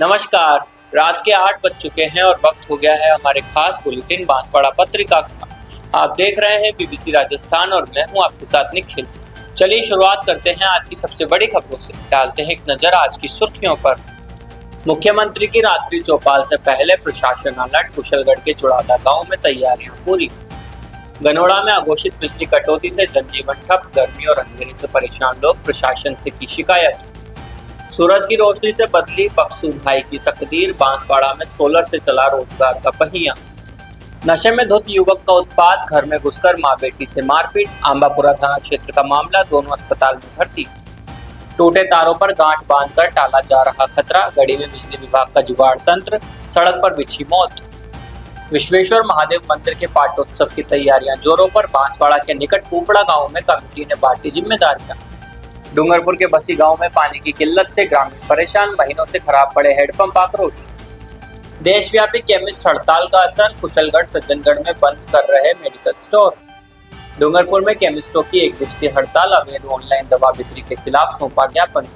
नमस्कार। रात के 8 बज चुके हैं और वक्त हो गया है हमारे खास बुलेटिन बांसवाड़ा पत्रिका का। आप देख रहे हैं बीबीसी राजस्थान और मैं हूं आपके साथ निखिल। चलिए शुरुआत करते हैं आज की सबसे बड़ी खबरों से। डालते हैं एक नजर आज की सुर्खियों पर। मुख्यमंत्री की रात्रि चौपाल से पहले प्रशासन अलर्ट। कुशलगढ़ के चुड़ादा गाँव में तैयारियां पूरी। गनोड़ा में अघोषित बिजली कटौती से जनजीवन ठप। गर्मी और अंधेरे से परेशान लोग, प्रशासन से की शिकायत। सूरज की रोशनी से बदली बक्सू भाई की तकदीर। बांसवाड़ा में सोलर से चला रोजगार का पहिया। नशे में धुत युवक का उत्पात। घर में घुसकर मां बेटी से मारपीट। आंबापुरा थाना क्षेत्र का मामला, दोनों अस्पताल में भर्ती। टूटे तारों पर गांठ बांधकर टाला जा रहा खतरा। गढ़ी में बिजली विभाग का जुगाड़ तंत्र, सड़क पर बिछी मौत। विश्वेश्वर महादेव मंदिर के पाटोत्सव की तैयारियां जोरों पर। बांसवाड़ा के निकट उपड़ा गांव में कमेटी ने बांटी जिम्मेदारियां। डूंगरपुर के बसी गांव में पानी की किल्लत से ग्रामीण परेशान। महीनों से खराब पड़े हेडपंप, आक्रोश। देशव्यापी केमिस्ट हड़ताल का असर। कुशलगढ़ सज्जनगढ़ में बंद कर रहे मेडिकल स्टोर। डूंगरपुर में केमिस्टों की एक दिवसीय हड़ताल। अवैध ऑनलाइन दवा बिक्री के खिलाफ सौंपा ज्ञापन।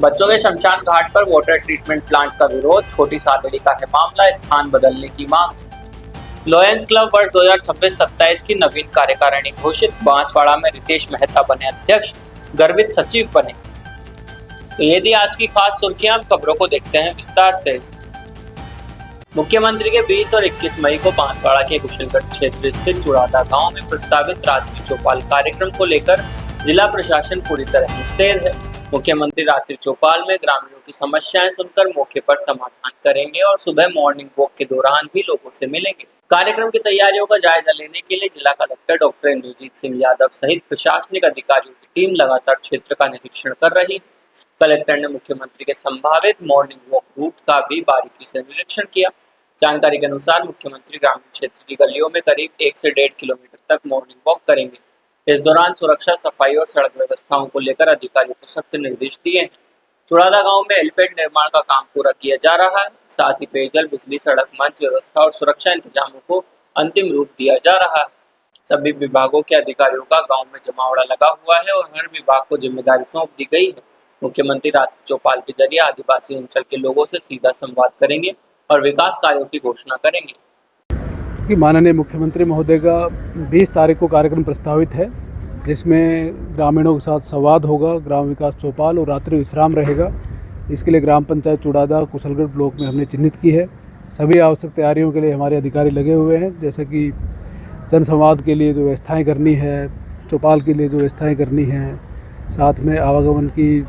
बच्चों के शमशान घाट पर वाटर ट्रीटमेंट प्लांट का विरोध। छोटी सादड़ी का है मामला, स्थान बदलने की मांग। लॉयंस क्लब वर्ष 2026-27 की नवीन कार्यकारिणी घोषित। बांसवाड़ा में रितेश मेहता बने अध्यक्ष, गर्वित सचिव बने। तो ये थी आज की खास सुर्खियां। खबरों को देखते हैं विस्तार से। मुख्यमंत्री के 20 और 21 मई को बांसवाड़ा के कुशलगढ़ क्षेत्र स्थित चुड़ादा गांव में प्रस्तावित रात्रि चौपाल कार्यक्रम को लेकर जिला प्रशासन पूरी तरह मुस्तैद है। मुख्यमंत्री रात्रि चौपाल में ग्रामीणों की समस्याएं सुनकर मौके पर समाधान करेंगे और सुबह मॉर्निंग वॉक के दौरान भी लोगों से मिलेंगे। कार्यक्रम की तैयारियों का जायजा लेने के लिए जिला कलेक्टर डॉक्टर इंद्रजीत सिंह यादव सहित प्रशासनिक अधिकारियों की टीम लगातार क्षेत्र का निरीक्षण कर रही है। कलेक्टर ने मुख्यमंत्री के संभावित मॉर्निंग वॉक रूट का भी बारीकी से निरीक्षण किया। जानकारी के अनुसार मुख्यमंत्री ग्रामीण क्षेत्र की गलियों में करीब 1 से 1.5 किलोमीटर तक मॉर्निंग वॉक करेंगे। इस दौरान सुरक्षा, सफाई और सड़क व्यवस्थाओं को लेकर अधिकारियों को सख्त निर्देश दिए हैं। चुड़ादा गांव में हेलीपैड निर्माण का काम पूरा किया जा रहा है। साथ ही पेयजल, बिजली, सड़क, मंच व्यवस्था और सुरक्षा इंतजामों को अंतिम रूप दिया जा रहा है। सभी विभागों के अधिकारियों का गांव में जमावड़ा लगा हुआ है और हर विभाग को जिम्मेदारी सौंप दी गई है। मुख्यमंत्री रात्रि चौपाल के जरिए आदिवासी अंचल के लोगों से सीधा संवाद करेंगे और विकास कार्यों की घोषणा करेंगे। कि माननीय मुख्यमंत्री महोदय का 20 तारीख को कार्यक्रम प्रस्तावित है, जिसमें ग्रामीणों के साथ संवाद होगा, ग्राम विकास चौपाल और रात्रि विश्राम रहेगा। इसके लिए ग्राम पंचायत चुड़ादा कुशलगढ़ ब्लॉक में हमने चिन्हित की है। सभी आवश्यक तैयारियों के लिए हमारे अधिकारी लगे हुए हैं, जैसे कि जनसंवाद के लिए जो व्यवस्थाएं करनी है, चौपाल के लिए जो व्यवस्थाएं करनी है, साथ में आवागमन की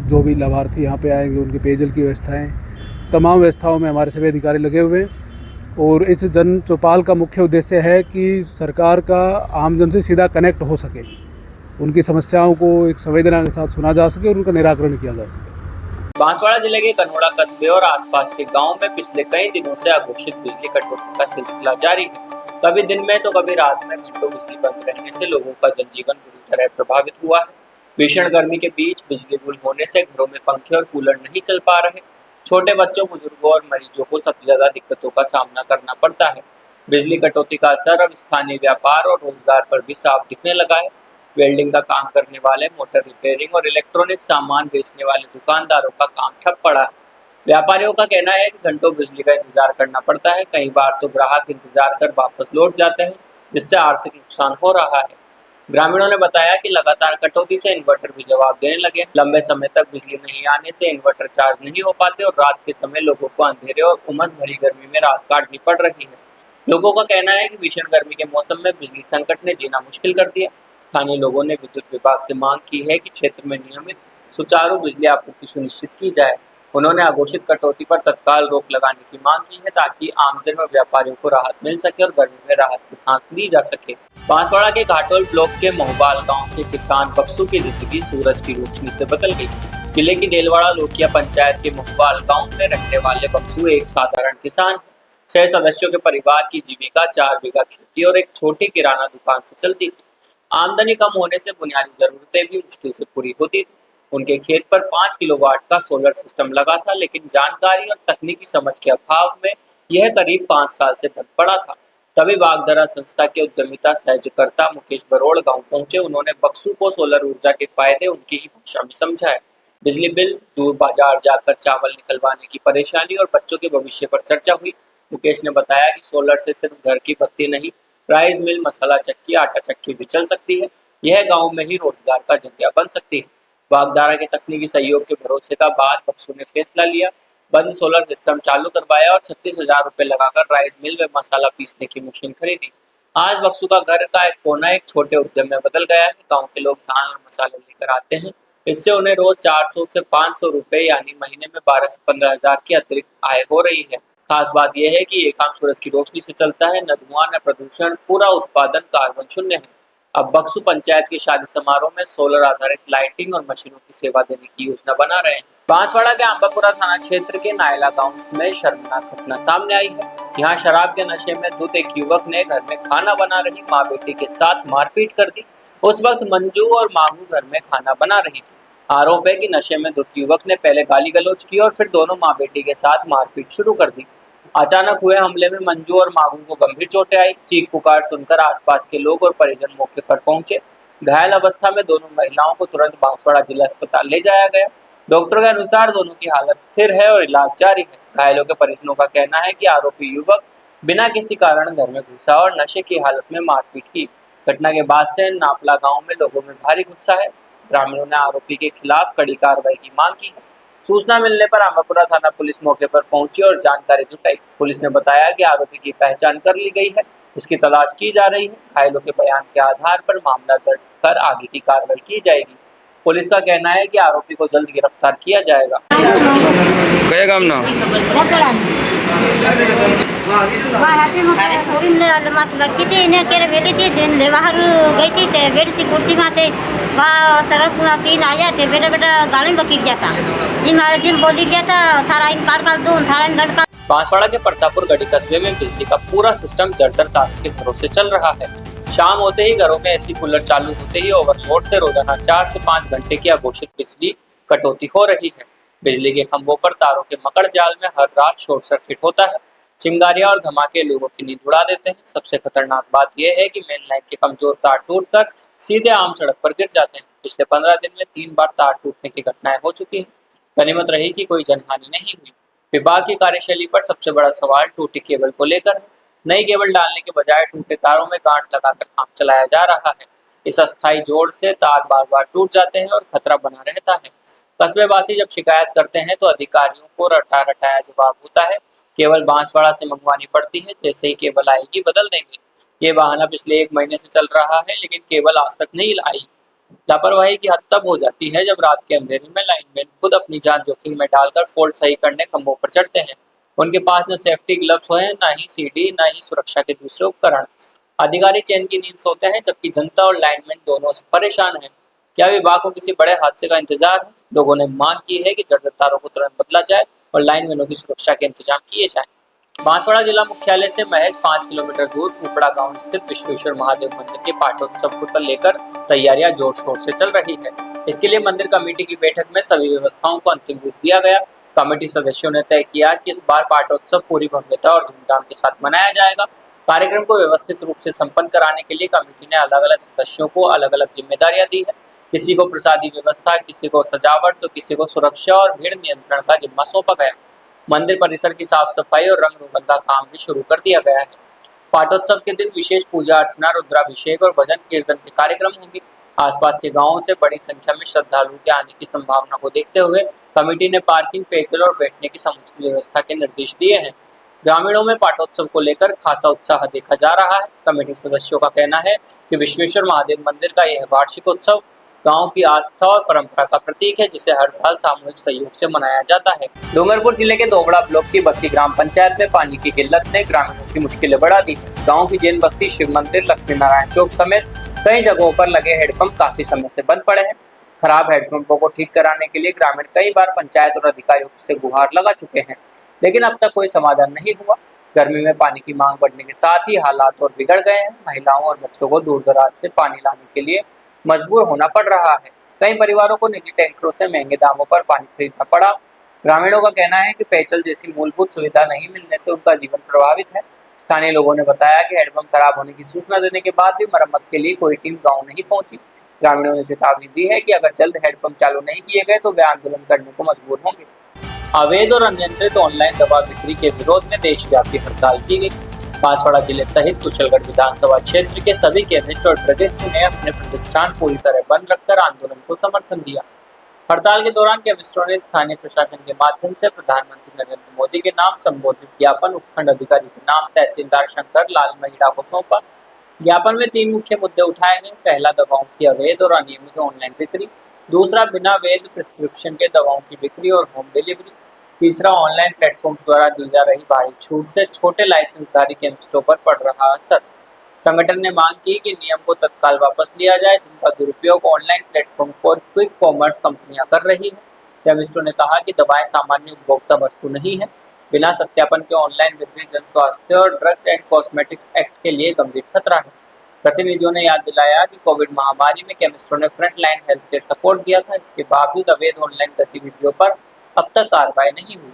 जो भी लाभार्थी यहाँ पे आएंगे उनके पेयजल की व्यवस्थाएं, तमाम व्यवस्थाओं में हमारे सभी अधिकारी लगे हुए हैं। और इस जन चौपाल का मुख्य उद्देश्य है कि सरकार का आमजन से सीधा कनेक्ट हो सके, उनकी समस्याओं को एक संवेदना के साथ सुना जा सके और उनका निराकरण किया जा सके। बांसवाड़ा जिले के गनोड़ा कस्बे और आसपास के गांव में पिछले कई दिनों से अघोषित बिजली कटौती का सिलसिला जारी है। कभी दिन में तो कभी रात में घंटों बिजली बंद रहने से लोगों का जनजीवन बुरी तरह प्रभावित हुआ है। भीषण गर्मी के बीच बिजली गुल होने से घरों में पंखे और कूलर नहीं चल पा रहे। छोटे बच्चों, बुजुर्गों और मरीजों को सबसे ज्यादा दिक्कतों का सामना करना पड़ता है। बिजली कटौती का असर अब स्थानीय व्यापार और रोजगार पर भी साफ दिखने लगा है। वेल्डिंग का काम करने वाले, मोटर रिपेयरिंग और इलेक्ट्रॉनिक सामान बेचने वाले दुकानदारों का काम ठप पड़ा है। व्यापारियों का कहना है कि घंटों बिजली का इंतजार करना पड़ता है। कई बार तो ग्राहक इंतजार कर वापस लौट जाते हैं, जिससे आर्थिक नुकसान हो रहा है। ग्रामीणों ने बताया कि लगातार कटौती से इन्वर्टर भी जवाब देने लगे। लंबे समय तक बिजली नहीं आने से इन्वर्टर चार्ज नहीं हो पाते और रात के समय लोगों को अंधेरे और उमस भरी गर्मी में रात काटनी पड़ रही है। लोगों का कहना है कि भीषण गर्मी के मौसम में बिजली संकट ने जीना मुश्किल कर दिया। स्थानीय लोगों ने विद्युत विभाग से मांग की है कि क्षेत्र में नियमित सुचारू बिजली आपूर्ति सुनिश्चित की जाए। उन्होंने अघोषित कटौती पर तत्काल रोक लगाने की मांग की है, ताकि आमजन और व्यापारियों को राहत मिल सके और गर्मी में राहत की सांस ली जा सके। बांसवाड़ा के घाटोल ब्लॉक के मोहबाल गांव के किसान बक्सू की जिंदगी सूरज की रोशनी से बदल गई। जिले की देलवाड़ा लोकिया पंचायत के मोहबाल गांव में रहने वाले बक्सू एक साधारण किसान। 6 सदस्यों के परिवार की जीविका 4 बीघा खेती और एक छोटी किराना दुकान से चलती थी। आमदनी कम होने से बुनियादी जरूरतें भी मुश्किल से पूरी होती थी। उनके खेत पर 5 किलोवाट का सोलर सिस्टम लगा था, लेकिन जानकारी और तकनीकी समझ के अभाव में यह करीब 5 साल से बंद पड़ा था। तभी बागधरा संस्था के उद्यमिता सहजकर्ता मुकेश बरोड़ गांव पहुंचे। उन्होंने बक्सू को सोलर ऊर्जा के फायदे उनकी ही भाषा में समझाए। बिजली बिल, दूर बाजार जाकर चावल निकलवाने की परेशानी और बच्चों के भविष्य पर चर्चा हुई। मुकेश ने बताया कि सोलर से सिर्फ घर की बत्ती नहीं, राइस मिल, मसाला चक्की, आटा चक्की भी चल सकती है। यह गांव में ही रोजगार का जरिया बन सकती है। वागदारा के तकनीकी सहयोग के भरोसे का बाद बक्सू ने फैसला लिया, बंद सोलर सिस्टम चालू करवाया और 36,000 रुपए लगाकर राइस मिल व मसाला पीसने की मशीन खरीदी। आज बक्सू का घर का एक कोना एक छोटे उद्यम में बदल गया है। गांव के लोग धान और मसाले लेकर आते हैं। इससे उन्हें रोज 400 से 500 रुपए यानी महीने में 12 से 15,000 की अतिरिक्त आय हो रही है। खास बात यह है कि ये काम सूरज की रोशनी से चलता है, न धुआं न प्रदूषण, पूरा उत्पादन कार्बन शून्य है। अब बक्सू पंचायत के शादी समारोह में सोलर आधारित लाइटिंग और मशीनों की सेवा देने की योजना बना रहे हैं। बांसवाड़ा के आंबापुरा थाना क्षेत्र के नायला गांव में शर्मनाक घटना सामने आई है। यहाँ शराब के नशे में धुत एक युवक ने घर में खाना बना रही माँ बेटी के साथ मारपीट कर दी। उस वक्त मंजू और माहू घर में खाना बना रही थी। आरोप है कि नशे में धुत युवक ने पहले गाली गलौज की और फिर दोनों माँ बेटी के साथ मारपीट शुरू कर दी। अचानक हुए हमले में मंजू और माहू को गंभीर चोटें आई। चीख पुकार सुनकर आसपास के लोग और परिजन मौके पर पहुंचे। घायल अवस्था में दोनों महिलाओं को तुरंत बांसवाड़ा जिला अस्पताल ले जाया गया। डॉक्टर के अनुसार दोनों की हालत स्थिर है और इलाज जारी है। घायलों के परिजनों का कहना है कि आरोपी युवक बिना किसी कारण घर में घुसा और नशे की हालत में मारपीट की। घटना के बाद से नापला गांव में लोगों में भारी गुस्सा है। ग्रामीणों ने आरोपी के खिलाफ कड़ी कार्रवाई की मांग की है। सूचना मिलने पर आंबापुरा थाना पुलिस मौके पर पहुंची और जानकारी जुटाई। पुलिस ने बताया कि आरोपी की पहचान कर ली गई है, उसकी तलाश की जा रही है। घायलों के बयान के आधार पर मामला दर्ज कर आगे की कार्रवाई की जाएगी। पुलिस का कहना है कि आरोपी को जल्द गिरफ्तार किया जाएगा। कया गाम ना लड़की थी इन्हें केरे बेटी थी दिन बाहर गई थी ते बेटी सी कुर्सी माते वहाँ सरफ पीन आ जाते बेटा बेटा गाड़ी में गिर जाता जिम बोली गया था थारा इन काट दो थारा इन लड़का। बांसवाड़ा के प्रतापपुर गढ़ी कस्बे में बिजली का पूरा सिस्टम जर्जर तारों के भरोसे चल रहा है। शाम होते ही घरों में एसी कूलर चालू होते ही ओवरलोड से रोजाना 4 से 5 घंटे की अघोषित बिजली कटौती हो रही है। बिजली के खंभों पर तारों के मकड़ जाल में हर रात शॉर्ट सर्किट होता है। चिंगारियां और धमाके लोगों की नींद उड़ा देते हैं। सबसे खतरनाक बात यह है कि मेन लाइन के कमजोर तार टूटकर सीधे आम सड़क पर गिर जाते हैं। पिछले 15 दिन में 3 बार तार टूटने की घटनाएं हो चुकी हैं। गनीमत रही कि कोई जनहानि नहीं हुई। विभाग की कार्यशैली पर सबसे बड़ा सवाल टूटी केबल को लेकर है। नई केबल डालने के बजाय टूटे तारों में गांठ लगाकर काम चलाया जा रहा है। इस अस्थायी जोड़ से तार बार बार टूट जाते हैं और खतरा बना रहता है। कस्बेवासी जब शिकायत करते हैं तो अधिकारियों को रटा रटाया जवाब होता है, केवल बांसवाड़ा से मंगवानी पड़ती है, जैसे ही केबल आएगी बदल देंगे। ये बहाना पिछले 1 महीने से चल रहा है, लेकिन केबल आज तक नहीं आई। लापरवाही की हद तब हो जाती है जब रात के अंधेरे में लाइनमैन खुद अपनी जान जोखिम में डालकर फॉल्ट सही करने खंभों पर चढ़ते हैं। उनके पास न सेफ्टी ग्लव्स हैं, न ही सीढ़ी, न ही सुरक्षा के दूसरे उपकरण। अधिकारी चैन की नींद सोते हैं, जबकि जनता और लाइनमैन दोनों परेशान हैं। क्या विभाग को किसी बड़े हादसे का इंतजार है? लोगों ने मांग की है कि जर्जर तारों को तुरंत बदला जाए और लाइनमैनों की सुरक्षा के इंतजाम किए जाएं। बांसवाड़ा जिला मुख्यालय से महज 5 किलोमीटर दूर उपड़ा गांव स्थित विश्वेश्वर महादेव मंदिर के पाटोत्सव को लेकर तैयारियां जोर शोर से चल रही है। इसके लिए मंदिर कमेटी की बैठक में सभी व्यवस्थाओं को अंतिम रूप दिया गया। कमेटी सदस्यों ने तय किया कि इस बार पाटोत्सव पूरी भव्यता और धूमधाम के साथ मनाया जाएगा। कार्यक्रम को व्यवस्थित रूप से संपन्न कराने के लिए कमेटी ने अलग अलग सदस्यों को अलग अलग जिम्मेदारियां दी है। किसी को प्रसादी व्यवस्था, किसी को सजावट तो किसी को सुरक्षा और भीड़ नियंत्रण का जिम्मा सौंपा गया। मंदिर परिसर की साफ सफाई और रंग रोगन का काम भी शुरू कर दिया गया है। पाटोत्सव के दिन विशेष पूजा अर्चना, रुद्राभिषेक और भजन कीर्तन के कार्यक्रम होंगे। आसपास के गांवों से बड़ी संख्या में श्रद्धालुओं के आने की संभावना को देखते हुए कमेटी ने पार्किंग, पेयजल और बैठने की समुचित व्यवस्था के निर्देश दिए हैं। ग्रामीणों में पाटोत्सव को लेकर खासा उत्साह देखा जा रहा है। कमेटी सदस्यों का कहना है कि विश्वेश्वर महादेव मंदिर का यह वार्षिक उत्सव गांव की आस्था और परंपरा का प्रतीक है, जिसे हर साल सामूहिक सहयोग से मनाया जाता है। डूंगरपुर जिले के दोबड़ा ब्लॉक की बसी ग्राम पंचायत में पानी की किल्लत ने ग्रामीणों की मुश्किलें बढ़ा दी है। गांव की जैन बस्ती, शिव मंदिर, लक्ष्मी नारायण चौक समेत कई जगहों पर लगे हैंडपंप काफी समय से बंद पड़े हैं। खराब हैंडपंपों को ठीक कराने के लिए ग्रामीण कई बार पंचायत और अधिकारियों से गुहार लगा चुके हैं, लेकिन अब तक कोई समाधान नहीं हुआ। गर्मी में पानी की मांग बढ़ने के साथ ही हालात और बिगड़ गए हैं। महिलाओं और बच्चों को दूर दराज से पानी लाने के लिए मजबूर होना पड़ रहा है। कई परिवारों को निजी टैंकरों से महंगे दामों पर पानी खरीदना पड़ा। ग्रामीणों का कहना है कि पेयजल जैसी मूलभूत सुविधा नहीं मिलने से उनका जीवन प्रभावित है। स्थानीय लोगों ने बताया कि हैंडपंप खराब होने की सूचना देने के बाद भी मरम्मत के लिए कोई टीम गांव नहीं पहुंची। ग्रामीणों ने चेतावनी दी है कि अगर जल्द हैंडपंप चालू नहीं किए गए तो वे आंदोलन करने को मजबूर होंगे। अवैध और अनियंत्रित ऑनलाइन दवा बिक्री के विरोध में देशव्यापी हड़ताल की गई। बांसवाड़ा जिले सहित कुशलगढ़ विधानसभा क्षेत्र के सभी केमिस्ट और ड्रगिस्ट ने अपने प्रतिष्ठान पूरी तरह बंद रखकर आंदोलन को समर्थन दिया। हड़ताल के दौरान केमिस्टों ने स्थानीय प्रशासन के माध्यम से प्रधानमंत्री नरेंद्र मोदी के नाम संबोधित ज्ञापन उपखंड अधिकारी के नाम तहसीलदार शंकर लाल महिड़ा को सौंपा। ज्ञापन में 3 मुख्य मुद्दे उठाए गए। पहला, दवाओं की अवैध और अनियमित ऑनलाइन बिक्री। दूसरा, बिना वैध प्रिस्क्रिप्शन के दवाओं की बिक्री और होम डिलीवरी। तीसरा, ऑनलाइन प्लेटफॉर्म द्वारा दी जा रही भारी छूट से छोटे लाइसेंसधारी केमिस्टों पर पड़ रहा असर। संगठन ने मांग की कि नियम को तत्काल वापस लिया जाए जिनका दुरुपयोग ऑनलाइन प्लेटफॉर्म और क्विक कॉमर्स कंपनियां कर रही हैं। केमिस्टों ने कहा कि दवाएं सामान्य उपभोक्ता वस्तु नहीं है। बिना सत्यापन के ऑनलाइन बिक्री जन स्वास्थ्य और ड्रग्स एंड कॉस्मेटिक्स एक्ट के लिए गंभीर खतरा है। प्रतिनिधियों ने याद दिलाया कि कोविड महामारी में केमिस्टों ने front line health care support दिया था। इसके बावजूद अवैध ऑनलाइन गतिविधियों पर अब तक कार्रवाई नहीं हुई।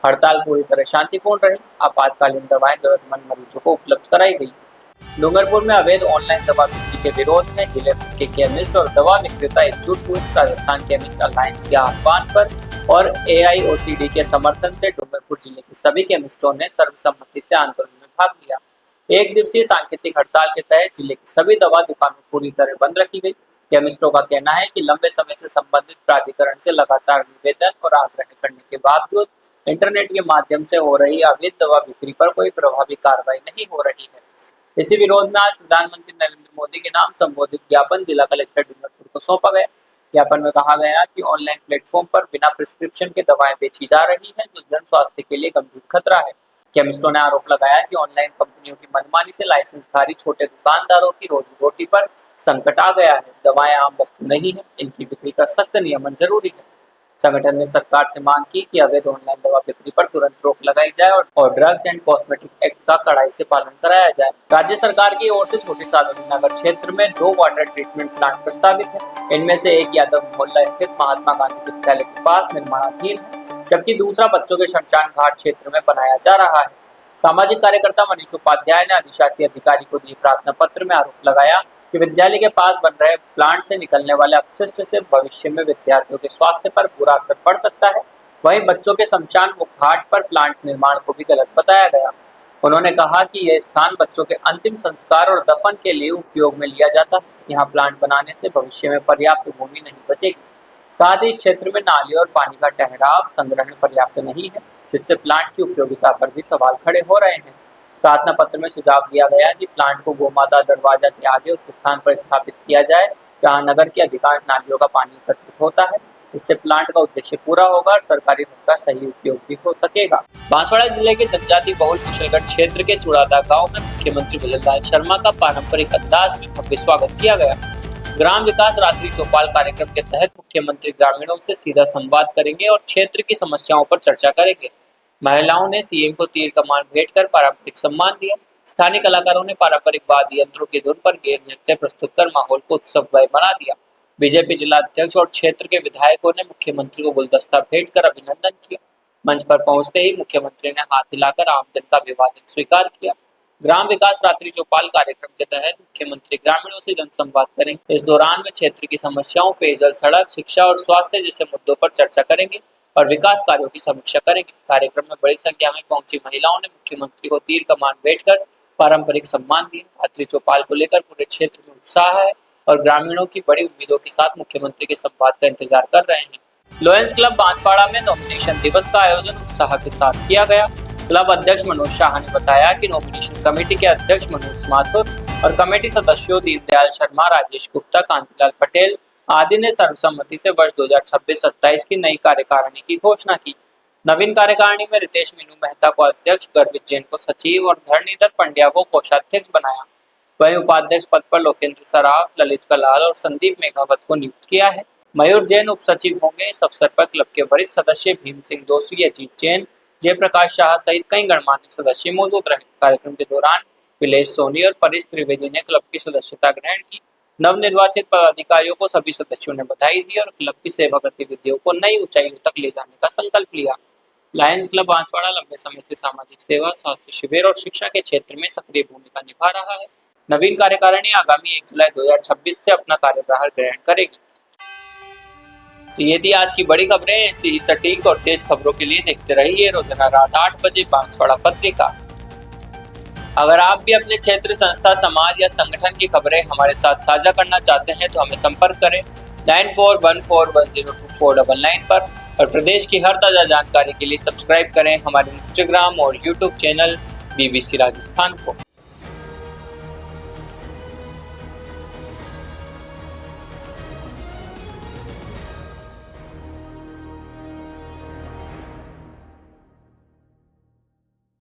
हड़ताल पूरी तरह शांतिपूर्ण रही। आपातकालीन दवाएं जरूरतमंद मरीजों को उपलब्ध कराई गई। डूंगरपुर में अवैध ऑनलाइन दवा बिक्री के विरोध में जिले भर के केमिस्ट और दवा विक्रेता एकजुट हुए। राजस्थान केमिस्ट अलायंस के आह्वान पर और AIOCD के समर्थन से डूंगरपुर जिले के सभी केमिस्टों ने सर्वसम्मति से आंदोलन में भाग लिया। 1 दिवसीय सांकेतिक हड़ताल के तहत जिले की सभी दवा दुकानें पूरी तरह बंद रखी गई। केमिस्टों का कहना है कि लंबे समय से संबंधित प्राधिकरण से लगातार निवेदन और आग्रह करने के बावजूद इंटरनेट के माध्यम से हो रही अवैध दवा बिक्री पर कोई प्रभावी कार्रवाई नहीं हो रही है। इसी विरोध में आज प्रधानमंत्री नरेंद्र मोदी के नाम संबोधित ज्ञापन जिला कलेक्टर डूंगरपुर को सौंपा गया। ज्ञापन में कहा गया कि ऑनलाइन प्लेटफॉर्म पर बिना प्रिस्क्रिप्शन के दवाएं बेची जा रही हैं जो जन स्वास्थ्य के लिए गंभीर खतरा है। केमिस्टों ने आरोप लगाया कि ऑनलाइन कंपनियों की मनमानी से लाइसेंसधारी छोटे दुकानदारों की रोजी रोटी पर संकट आ गया है। दवाएं आम वस्तु नहीं है, इनकी बिक्री का सख्त नियमन जरूरी है। संगठन ने सरकार से मांग की कि अवैध ऑनलाइन दवा बिक्री पर तुरंत रोक लगाई जाए और ड्रग्स एंड कॉस्मेटिक एक्ट का कड़ाई से पालन कराया जाए। राज्य सरकार की ओर से छोटी सादड़ी नगर क्षेत्र में 2 वाटर ट्रीटमेंट प्लांट प्रस्तावित है। इनमें से एक यादव मोहल्ला स्थित महात्मा गांधी विद्यालय के पास निर्माणाधीन है, जबकि दूसरा बच्चों के शमशान घाट क्षेत्र में बनाया जा रहा है। सामाजिक कार्यकर्ता मनीष उपाध्याय ने अधिशासी अधिकारी को दिए प्रार्थना पत्र में आरोप लगाया कि विद्यालय के पास बन रहे प्लांट से निकलने वाले अपशिष्ट से भविष्य में विद्यार्थियों के स्वास्थ्य पर बुरा असर पड़ सकता है। वहीं बच्चों के शमशान घाट पर प्लांट निर्माण को भी गलत बताया गया। उन्होंने कहा कि यह स्थान बच्चों के अंतिम संस्कार और दफन के लिए उपयोग में लिया जाता है। यहाँ प्लांट बनाने से भविष्य में पर्याप्त भूमि नहीं बचेगी। साथ ही इस क्षेत्र में नाली और पानी का ठहराव संग्रहण पर्याप्त नहीं है, जिससे प्लांट की उपयोगिता पर भी सवाल खड़े हो रहे हैं। प्रार्थना पत्र में सुझाव दिया गया कि प्लांट को गोमाता दरवाजा के आगे उस स्थान पर स्थापित किया जाए जहां नगर की अधिकांश नालियों का पानी एकत्रित होता है। इससे प्लांट का उद्देश्य पूरा होगा और सरकारी धन का सही उपयोग भी हो सकेगा। बांसवाड़ा जिले के जनजाति बहुल कुशलगढ़ क्षेत्र के चुड़ादा गांव में मुख्यमंत्री विजयलाल शर्मा का पारंपरिक अंदाज में भव्य स्वागत किया गया। ग्राम विकास रात्रि चौपाल कार्यक्रम के तहत मुख्यमंत्री ग्रामीणों से सीधा संवाद करेंगे और क्षेत्र की समस्याओं पर चर्चा करेंगे। महिलाओं ने सीएम को तीर कमान भेंट कर पारंपरिक सम्मान दिया। स्थानीय कलाकारों ने पारंपरिक वाद्य यंत्रों की धुन पर गेर नृत्य प्रस्तुत कर माहौल को उत्सवमय बना दिया। बीजेपी जिला अध्यक्ष और क्षेत्र के विधायकों ने मुख्यमंत्री को गुलदस्ता भेंट कर अभिनंदन किया। मंच पर पहुंचते ही मुख्यमंत्री ने हाथ हिलाकर आमजन का अभिवादन स्वीकार किया। ग्राम विकास रात्रि चौपाल कार्यक्रम के तहत मुख्यमंत्री ग्रामीणों से जनसंवाद करेंगे। इस दौरान वे क्षेत्र की समस्याओं, पेयजल, सड़क, शिक्षा और स्वास्थ्य जैसे मुद्दों पर चर्चा करेंगे और विकास कार्यों की समीक्षा करेंगे। कार्यक्रम में बड़ी संख्या में पहुंची महिलाओं ने मुख्यमंत्री को तीर कमान भेंट कर पारंपरिक सम्मान दिए। रात्रि चौपाल को लेकर पूरे क्षेत्र में उत्साह है और ग्रामीणों की बड़ी उम्मीदों के साथ मुख्यमंत्री के संवाद का इंतजार कर रहे हैं। लॉयंस क्लब बांसवाड़ा में नॉमिनेशन दिवस का आयोजन उत्साह के साथ किया गया। क्लब अध्यक्ष मनोज शाह ने बताया कि नॉमिनेशन कमेटी के अध्यक्ष मनोज माथुर और कमेटी सदस्यों दीनदयाल शर्मा, राजेश गुप्ता, कांतिलाल पटेल आदि ने सर्वसम्मति से वर्ष 2026-27 की नई कार्यकारिणी की घोषणा की। नवीन कार्यकारिणी में रितेश मीनू मेहता को अध्यक्ष, गर्वित जैन को सचिव और धरणीधर पंड्या को कोषाध्यक्ष बनाया। वहीं उपाध्यक्ष पद पर लोकेंद्र सराफ, ललित कलाल और संदीप मेघावत को नियुक्त किया है। मयूर जैन उप सचिव होंगे। इस अवसर पर क्लब के वरिष्ठ सदस्य भीम सिंह दोषी, अजीत जैन, जयप्रकाश शाह सहित कई गणमान्य सदस्य मौजूद रहे। कार्यक्रम के दौरान विलेश सोनी और परेश त्रिवेदी ने क्लब की सदस्यता ग्रहण की। नवनिर्वाचित पदाधिकारियों को सभी सदस्यों ने बधाई दी और क्लब की सेवा गतिविधियों को नई ऊंचाइयों तक ले जाने का संकल्प लिया। लायंस क्लब बांसवाड़ा लंबे समय से सामाजिक सेवा, स्वास्थ्य शिविर और शिक्षा के क्षेत्र में सक्रिय भूमिका निभा रहा है। नवीन कार्यकारिणी आगामी 1 जुलाई 2026 से अपना कार्यभार ग्रहण करेगी। तो ये थी आज की बड़ी खबरें। ऐसी ही सटीक और तेज खबरों के लिए देखते रहिए रोजाना रात 8 बजे बांसवाड़ा पत्रिका। अगर आप भी अपने क्षेत्र, संस्था, समाज या संगठन की खबरें हमारे साथ साझा करना चाहते हैं तो हमें संपर्क करें 9414102499 पर और प्रदेश की हर ताजा जानकारी के लिए सब्सक्राइब करें हमारे इंस्टाग्राम और यूट्यूब चैनल BBC राजस्थान को।